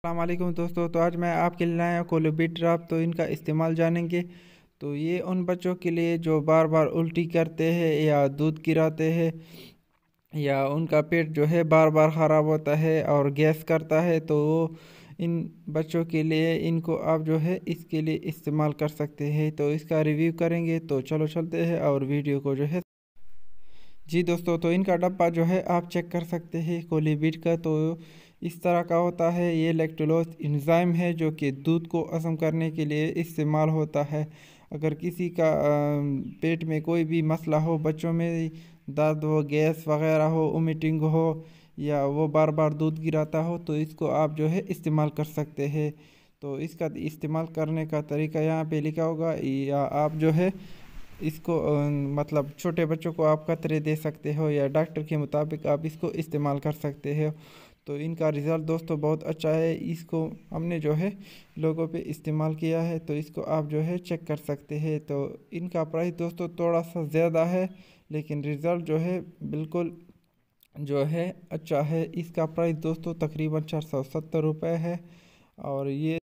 अस्सलाम वालेकुम दोस्तों। तो आज मैं आपके लिए लाया कोलोबिट ड्रॉप। तो इनका इस्तेमाल जानेंगे। तो ये उन बच्चों के लिए जो बार बार उल्टी करते हैं या दूध गिराते हैं या उनका पेट जो है बार बार ख़राब होता है और गैस करता है, तो इन बच्चों के लिए इनको आप जो है इसके लिए इस्तेमाल कर सकते हैं। तो इसका रिव्यू करेंगे। तो चलो चलते हैं और वीडियो को जो है। जी दोस्तों, तो इनका डब्बा जो है आप चेक कर सकते हैं कोलीबिट का। तो इस तरह का होता है। ये लैक्टोलोज एंजाइम है जो कि दूध को हजम करने के लिए इस्तेमाल होता है। अगर किसी का पेट में कोई भी मसला हो, बच्चों में दर्द हो, गैस वगैरह हो, वोमिटिंग हो या वो बार बार दूध गिराता हो, तो इसको आप जो है इस्तेमाल कर सकते हैं। तो इसका इस्तेमाल करने का तरीका यहाँ पे लिखा होगा, या आप जो है इसको मतलब छोटे बच्चों को आप कतरे दे सकते हो या डॉक्टर के मुताबिक आप इसको इस्तेमाल कर सकते हो। तो इनका रिज़ल्ट दोस्तों बहुत अच्छा है। इसको हमने जो है लोगों पे इस्तेमाल किया है, तो इसको आप जो है चेक कर सकते हैं। तो इनका प्राइस दोस्तों थोड़ा सा ज़्यादा है, लेकिन रिज़ल्ट जो है बिल्कुल जो है अच्छा है। इसका प्राइस दोस्तों तकरीबन 470 रुपये है। और ये